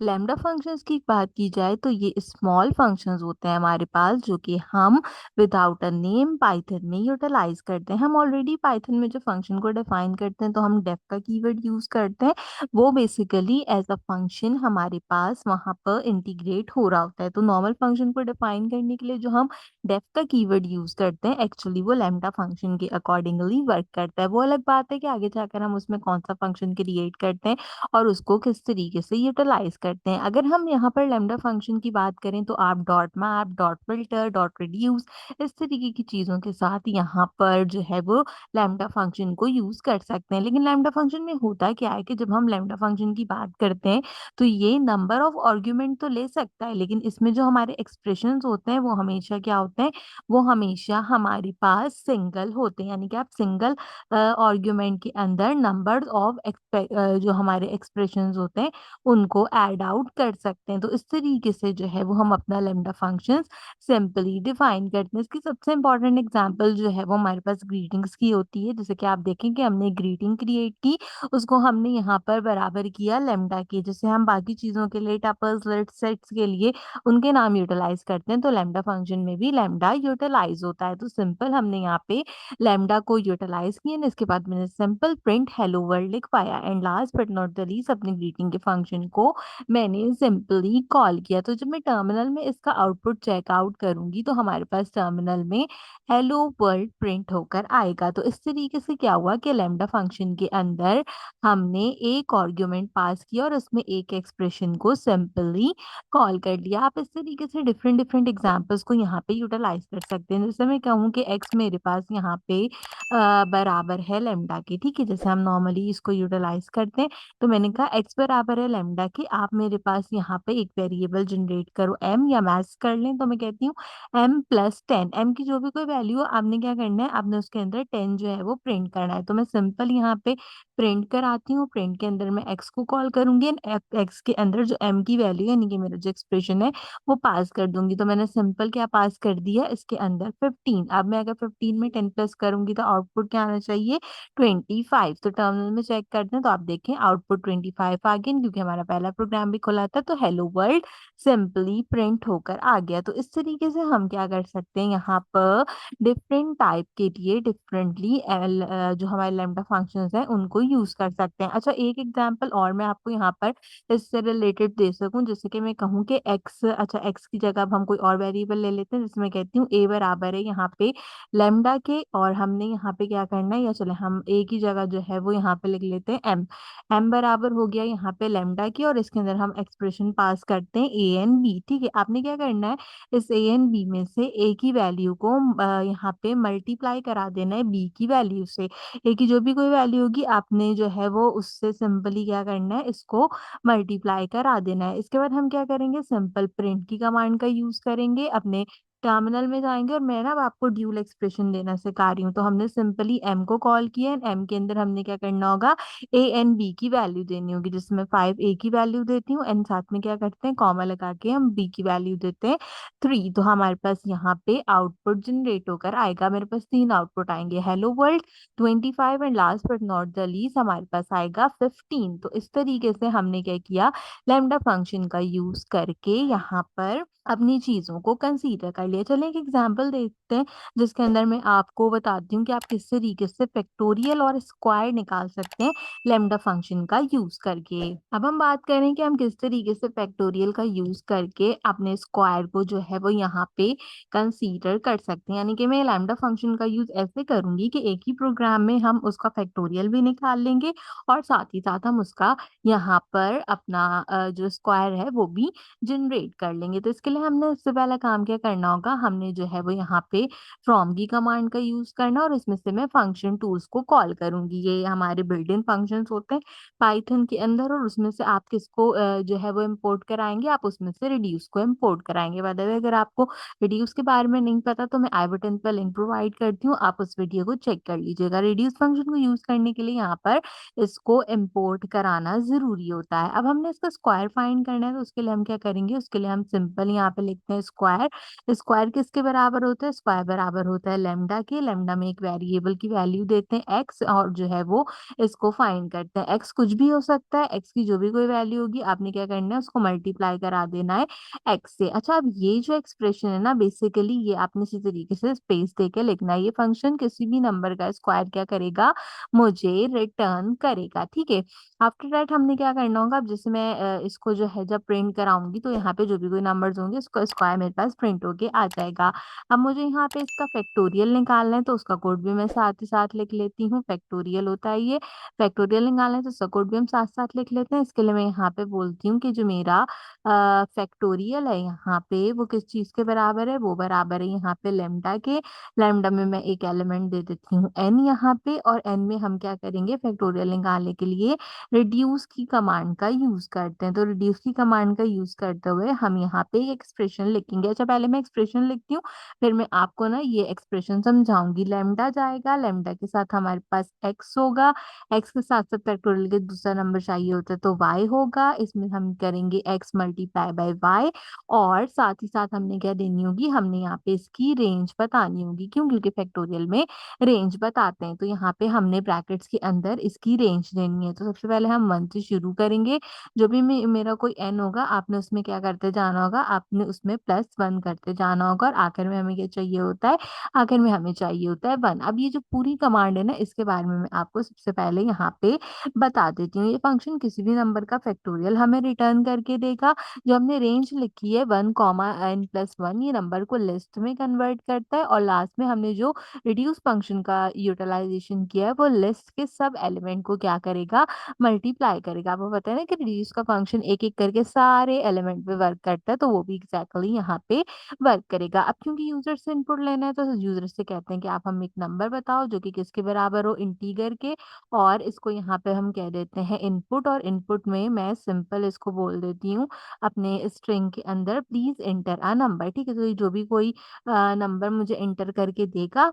Lambda functions की बात की जाए तो ये स्मॉल फंक्शंस होते हैं हमारे पास जो कि हम विदाउट अ नेम पाइथन में यूटिलाइज करते हैं। हम ऑलरेडी पाइथन में जो फंक्शन को डिफाइन करते हैं तो हम डेफ का कीवर्ड यूज करते हैं। वो बेसिकली एज अ फंक्शन हमारे पास वहां पर इंटीग्रेट हो रहा होता है। तो नॉर्मल फंक्शन को डिफाइन करने के लिए जो हम डेफ का कीवर्ड यूज करते हैं एक्चुअली वो लैम्डा फंक्शन के अकॉर्डिंगली वर्क करता है। वो अलग बात है कि आगे जाकर हम उसमें कौन सा फंक्शन क्रिएट करते हैं और उसको किस तरीके से यूटिलाइज करते हैं। अगर हम यहाँ पर लैम्डा फंक्शन की बात करें तो आप dot map, dot filter, dot reduce इस तरीके की चीजों के साथ यहाँ पर जो है वो लैम्डा फंक्शन को यूज कर सकते हैं। लेकिन लैम्डा फंक्शन में होता क्या है कि जब हम लैम्डा फंक्शन की बात करते हैं तो ये नंबर ऑफ आर्ग्यूमेंट तो ले सकता है, लेकिन इसमें जो हमारे एक्सप्रेशंस होते हैं वो हमेशा क्या होते हैं, वो हमेशा हमारे पास सिंगल होते हैं। यानी कि आप सिंगल आर्ग्यूमेंट के अंदर नंबर ऑफ जो हमारे एक्सप्रेशंस होते हैं उनको ऐड आउट कर सकते हैं। तो इस तरीके से जो है वो हम अपना लैम्डा फंक्शंस सिंपली डिफाइन करते हैं। इसकी सबसे इंपॉर्टेंट एग्जांपल जो है वो हमारे पास ग्रीटिंग्स की होती है। जैसे कि आप देखें कि हमने ग्रीटिंग क्रिएट की, उसको हमने यहाँ पर बराबर किया लैम्डा के। जैसे हम बाकी चीजों के लिए टपल्स, लिस्ट, सेट्स के लिए उनके नाम यूटिलाइज करते हैं तो लैम्डा फंक्शन में भी लैम्डा यूटिलाइज होता है। तो सिंपल हमने यहाँ पे लैम्डा को यूटिलाइज किया and इसके बाद मैंने सिंपल प्रिंट हेलो वर्ल्ड लिख पाया। And last but not the least अपने ग्रीटिंग के फंक्शन को मैंने सिंपली कॉल किया। तो जब मैं टर्मिनल में इसका आउटपुट चेकआउट करूंगी तो हमारे पास टर्मिनल में हेलो वर्ल्ड प्रिंट होकर आएगा। तो इस तरीके से क्या हुआ कि लैम्डा फंक्शन के अंदर हमने एक आर्ग्यूमेंट पास किया और उसमें एक एक्सप्रेशन को सिंपली कॉल कर लिया। आप इस तरीके से डिफरेंट डिफरेंट एग्जांपल्स को यहाँ पे यूटिलाइज कर सकते हैं। जैसे मैं कहूँ कि एक्स मेरे पास यहाँ पे बराबर है लेमडा के, ठीक है, जैसे हम नॉर्मली इसको यूटिलाइज करते हैं। तो मैंने कहा एक्स बराबर है लेमडा के, आप मेरे पास यहाँ पे एक वेरिएबल जनरेट करो एम, या मैथ्स कर लें तो मैं कहती हूँ m+10। एम की जो भी कोई वैल्यू हो आपने क्या करना है, आपने उसके अंदर 10 जो है वो प्रिंट करना है। तो मैं सिंपल यहाँ पे प्रिंट कराती हूँ। प्रिंट के अंदर मैं एक्स को कॉल करूंगी एंड एक्स के अंदर जो एम की वैल्यू यानी कि मेरा जो एक्सप्रेशन है वो पास कर दूंगी। तो मैंने सिंपल क्या पास कर दिया इसके अंदर 15। अब मैं अगर 15 में 10 प्लस करूंगी तो आउटपुट क्या आना चाहिए, 25। तो टर्मिनल में चेक करते हैं तो आप देखें आउटपुट 25 आ गया क्योंकि हमारा पहला प्रोग्राम भी खुला था। तो हेलो वर्ल्ड सिंपली प्रिंट होकर आ गया। तो इस तरीके से हम क्या कर सकते हैं, यहाँ पर डिफरेंट टाइप के लिए डिफरेंटली जो हमारे लैम्डा फंक्शंस हैं उनको यूज कर सकते हैं। अच्छा, एक एग्जांपल और मैं आपको यहाँ पर इससे रिलेटेड दे सकूं। जैसे कि मैं कहूँ कि एक्स, अच्छा एक्स की जगह अब हम कोई और वेरिएबल ले लेते हैं। जिसमें कहती हूँ ए बराबर है यहाँ पे लेमडा के, और हमने यहाँ पे क्या करना है, या चले हम ए की जगह जो है वो यहाँ पे लिख लेते हैं एम। एम बराबर हो गया यहाँ पे लेमडा की, और इसके अंदर हम एक्सप्रेशन पास करते हैं ए एन बी। ठीक है, आपने क्या करना है, इस ए एन बी में से ए की वैल्यू को यहाँ पे मल्टीप्लाई करा देना है बी की वैल्यू से। ए की जो भी कोई वैल्यू होगी आपने जो है वो उससे सिंपली क्या करना है, इसको मल्टीप्लाई करा देना है। इसके बाद हम क्या करेंगे, सिंपल प्रिंट की कमांड का यूज करेंगे, अपने टर्मिनल में जाएंगे। और मैं ना अब आपको ड्यूल एक्सप्रेशन देना सिखा रही हूँ। तो हमने सिंपली एम को कॉल किया, एम के अंदर हमने क्या करना होगा, ए एन बी की वैल्यू देनी होगी। जिसमें 5 ए की वैल्यू देती हूँ एंड साथ में क्या करते हैं, कॉमा लगा के हम बी की वैल्यू देते हैं 3। तो हमारे पास यहाँ पे आउटपुट जनरेट होकर आएगा। मेरे पास 3 आउटपुट आएंगे, hello world, 25 and last but not the least हमारे पास आएगा 15। तो इस तरीके से हमने क्या किया, लैम्डा फंक्शन का यूज करके यहाँ पर अपनी चीजों को कंसीडर कर लिया। चलिए एक एग्जांपल देखते हैं जिसके अंदर मैं आपको बताती हूँ कि आप किस तरीके से फैक्टोरियल और स्क्वायर निकाल सकते हैं लैम्डा फंक्शन का यूज करके। अब हम बात करें कि हम किस तरीके से फैक्टोरियल का यूज करके अपने स्क्वायर को जो है वो यहाँ पे कंसीडर कर सकते हैं। यानी कि मैं लैम्डा फंक्शन का यूज ऐसे करूंगी कि एक ही प्रोग्राम में हम उसका फैक्टोरियल भी निकाल लेंगे और साथ ही साथ हम उसका यहाँ पर अपना जो स्क्वायर है वो भी जनरेट कर लेंगे। तो इसके लिए हमने सबसे पहला काम क्या करना होगा, हमने जो है वो यहाँ पे फ्रॉम की कमांड का यूज करना, और इसमें से मैं फंक्शन टूल्स को कॉल करूंगी। ये हमारे बिल्ट इन फंक्शंस होते हैं पाइथन के अंदर, और उसमें से आप किसको जो है वो इम्पोर्ट कराएंगे, आप उसमें से रिड्यूस को इम्पोर्ट कराएंगे। बाय द वे अगर आपको रिड्यूस के बारे में नहीं पता तो मैं आई बटन पर लिंक प्रोवाइड करती हूँ, आप उस वीडियो को चेक कर लीजिएगा। रिड्यूस फंक्शन को यूज करने के लिए यहाँ पर इसको इम्पोर्ट कराना जरूरी होता है। अब हमने इसका स्क्वायर फाइंड करना है तो उसके लिए हम क्या करेंगे, उसके लिए हम सिंपल यहाँ पे लिखते हैं स्क्वायर। स्क्वायर किसके बराबर होता है? स्क्वायर बराबर होता है लैम्डा के। लैम्डा में एक वेरिएबल की वैल्यू देते हैं एक्स, और जो है वो इसको फाइंड करते हैं। एक्स कुछ भी हो सकता है, एक्स की जो भी कोई वैल्यू होगी आपने क्या करना है, उसको मल्टीप्लाई करा देना है एक्स से। अच्छा, अब ये जो एक्सप्रेशन है ना, बेसिकली ये आपने इसी तरीके से स्पेस देके लिखना है। ये फंक्शन किसी भी नंबर का स्क्वायर क्या करेगा, मुझे रिटर्न करेगा। ठीक है, आफ्टर दैट हमने क्या करना होगा, अब जैसे मैं इसको जो है जब प्रिंट कराऊंगी तो यहाँ पे जो भी कोई नंबर्स होंगे उसका स्क्वायर मेरे पास प्रिंट होके आ जाएगा। अब मुझे यहाँ पे इसका फैक्टोरियल निकालना है, तो उसका कोड भी मैं साथ ही साथ लिख लेती हूँ। फैक्टोरियल होता है ये, फैक्टोरियल निकालना है तो उसका कोड भी हम साथ साथ लिख लेते हैं। इसके लिए मैं यहाँ पे बोलती हूँ कि जो मेरा फैक्टोरियल है यहाँ पे वो किस चीज के बराबर है, वो बराबर है यहाँ पे लेमडा के। लेमडा में मैं एक एलिमेंट दे देती हूँ एन यहाँ पे, और एन में हम क्या करेंगे, फैक्टोरियल निकालने के लिए रिड्यूस की कमांड का यूज करते हैं। तो रिड्यूस की कमांड का यूज करते हुए हम यहाँ पे एक एक्सप्रेशन लिखेंगे। अच्छा, पहले मैं एक्सप्रेशन लिखती हूँ, फिर मैं आपको ना ये एक्सप्रेशन समझाऊंगी। लेमडा जाएगा, लेमडा के साथ हमारे पास एक्स होगा, एक्स के साथ साथ फैक्टोरियल के दूसरा नंबर चाहिए होता है तो वाई होगा। इसमें हम करेंगे एक्स मल्टीप्लाई बाय वाई, और साथ ही साथ हमने क्या देनी होगी, हमने यहाँ पे इसकी रेंज बतानी होगी। क्यों? क्योंकि फैक्टोरियल में रेंज बताते हैं। तो यहाँ पे हमने ब्रैकेट्स के अंदर इसकी रेंज देनी है। तो सबसे पहले हम 1 से शुरू करेंगे। जो भी मेरा कोई एन होगा, आपने उसमें क्या करते जाना होगा, आपने उसमें +1 करते जाना होगा, और आखिर में हमें क्या चाहिए होता है, आखिर में हमें चाहिए होता है 1। अब ये जो पूरी कमांड है ना, इसके बारे में मैं आपको सबसे पहले यहाँ पे बता देती हूँ। ये फंक्शन किसी भी नंबर का फैक्टोरियल हमें रिटर्न करके देगा। जो हमने रेंज लिखी है 1, n+1, ये नंबर को लिस्ट में कन्वर्ट करता है, और लास्ट में हमने जो रिड्यूस फंक्शन का यूटिलाइजेशन किया है वो लिस्ट के सब एलिमेंट को क्या करेगा, मल्टीप्लाई करेगा। आपको पता है ना कि रिड्यूस का फंक्शन एक एक करके सारे एलिमेंट पे वर्क करता है, तो वो भी एग्जैक्टली यहाँ पे वर्क करेगा। अब क्योंकि यूजर से इनपुट लेना है, तो यूजर से कहते हैं कि आप हमें एक नंबर बताओ जो कि किसके बराबर हो, इंटीजर के, और इसको यहाँ पे हम कह देते हैं इनपुट। और इनपुट में मैं सिंपल इसको बोल देती हूँ अपने स्ट्रिंग के अंदर, प्लीज एंटर अ नंबर। ठीक है, तो ये जो भी कोई नंबर मुझे एंटर करके देगा,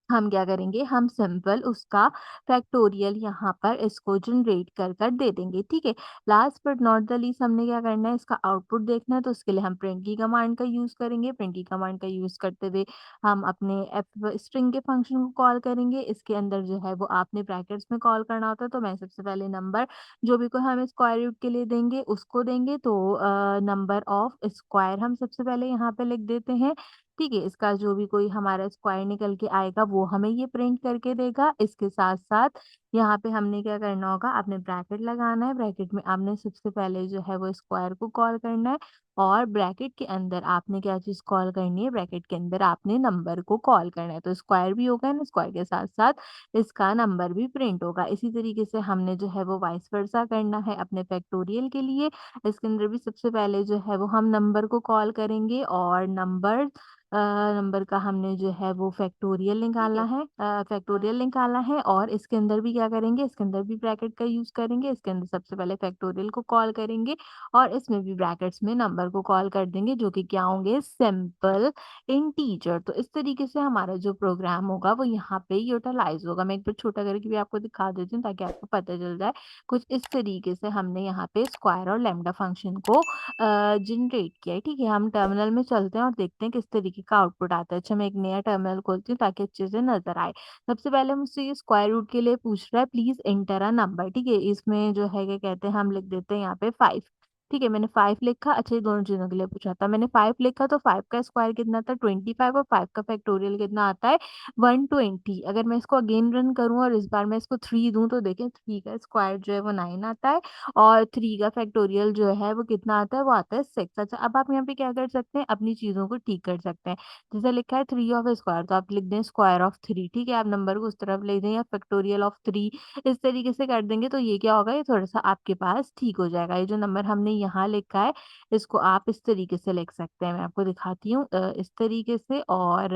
हम क्या करेंगे, हम सिंपल उसका फैक्टोरियल यहाँ पर इसको जनरेट कर कर दे देंगे। ठीक है, last but not the least हमने क्या करना है, इसका आउटपुट देखना है। तो उसके लिए हम प्रिंट की कमांड का यूज करेंगे। प्रिंट की कमांड का यूज करते हुए हम अपने एफ स्ट्रिंग के फंक्शन को कॉल करेंगे। इसके अंदर जो है वो आपने ब्रैकेट्स में कॉल करना होता है। तो मैं सबसे पहले नंबर जो भी कोई हम स्क्वायर रूट के लिए देंगे उसको देंगे, तो नंबर ऑफ स्क्वायर हम सबसे पहले यहाँ पे लिख देते हैं। ठीक है, इसका जो भी कोई हमारा स्क्वायर निकल के आएगा वो हमें ये प्रिंट करके देगा। इसके साथ साथ यहाँ पे हमने क्या करना होगा, आपने ब्रैकेट लगाना है। ब्रैकेट में आपने सबसे पहले जो है वो स्क्वायर को कॉल करना है, और ब्रैकेट के अंदर आपने क्या चीज कॉल करनी है, ब्रैकेट के अंदर आपने नंबर को कॉल करना है। तो स्क्वायर भी होगा ना, स्क्वायर के साथ साथ इसका नंबर भी प्रिंट होगा। इसी तरीके से हमने जो है वो वाइस वर्सा करना है अपने फैक्टोरियल के लिए। इसके अंदर भी सबसे पहले जो है वो हम नंबर को कॉल करेंगे, और नंबर का हमने जो है वो फैक्टोरियल ठीक निकालना है। है, फैक्टोरियल निकालना है। और इसके अंदर भी क्या करेंगे, इसके अंदर भी ब्रैकेट का यूज करेंगे। इसके अंदर सबसे पहले फैक्टोरियल को कॉल करेंगे, और इसमें भी ब्रैकेट्स में नंबर को कॉल कर देंगे, जो कि क्या होंगे, सिंपल इंटीजर। तो इस तरीके से हमारा जो प्रोग्राम होगा वो यहाँ पे यूटिलाइज होगा। मैं एक बार छोटा करके भी आपको दिखा देती हूँ ताकि आपको पता चल जाए। कुछ इस तरीके से हमने यहाँ पे स्क्वायर और लैम्डा फंक्शन को जनरेट किया है। ठीक है, हम टर्मिनल में चलते हैं और देखते हैं किस तरीके का आउटपुट आता है। अच्छा, मैं एक नया टर्मिनल खोलती हूँ ताकि अच्छे से नजर आए। सबसे पहले मुझसे ये स्क्वायर रूट के लिए पूछ रहा है, प्लीज एंटर अ नंबर। ठीक है, इसमें जो है क्या कहते हैं, हम लिख देते हैं यहाँ पे 5। ठीक है, मैंने 5 लिखा। अच्छा, ये दोनों चीजों के लिए पूछा था, मैंने 5 लिखा, तो 5 का स्क्वायर कितना था, 25, और 5 का फैक्टोरियल कितना आता है, 120। अगर मैं इसको अगेन रन करूं और इस बार मैं इसको 3 दूं, तो देखें 3 का स्क्वायर जो है वो 9 आता है, और 3 का फैक्टोरियल जो है वो कितना आता है, वो आता है 6। अच्छा, अब आप यहाँ पे क्या कर सकते हैं, अपनी चीजों को ठीक कर सकते हैं। जैसे लिखा है 3 ऑफ स्क्वायर, तो आप लिख दें स्क्वायर ऑफ 3। ठीक है, आप नंबर को उस तरफ ले दें, या फैक्टोरियल ऑफ 3 इस तरीके से कर देंगे, तो ये क्या होगा, ये थोड़ा सा आपके पास ठीक हो जाएगा। ये जो नंबर हमने यहाँ लिखा है, इसको आप इस तरीके से लिख सकते हैं। मैं आपको दिखाती हूँ इस तरीके से। और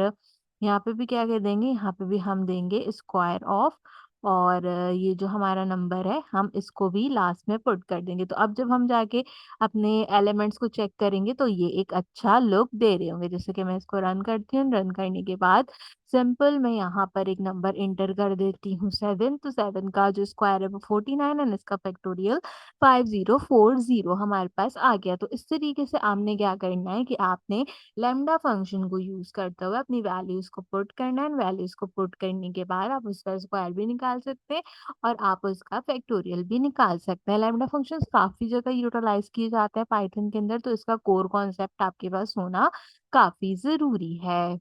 यहाँ पे भी क्या कर देंगे, यहाँ पे भी हम देंगे स्क्वायर ऑफ, और ये जो हमारा नंबर है हम इसको भी लास्ट में पुट कर देंगे। तो अब जब हम जाके अपने एलिमेंट्स को चेक करेंगे तो ये एक अच्छा लुक दे रहे होंगे। जैसे कि मैं इसको रन करती हूँ, रन करने के बाद सिंपल मैं यहाँ पर एक नंबर इंटर कर देती हूँ 7, तो 7 का जो स्क्वायर है वो 49 एंड इसका फैक्टोरियल 5040 हमारे पास आ गया। तो इस तरीके से आपने क्या करना है कि आपने लैम्डा फंक्शन को यूज करते हुए अपनी वैल्यूज को पुट करना है। वैल्यूज को पुट करने के बाद आप उसका स्क्वायर भी निकाल सकते हैं और आप उसका फैक्टोरियल भी निकाल सकते हैं। लैम्डा फंक्शंस काफी जगह यूटिलाइज किए जाते हैं पाइथन के अंदर, तो इसका कोर कॉन्सेप्ट आपके पास होना काफी जरूरी है।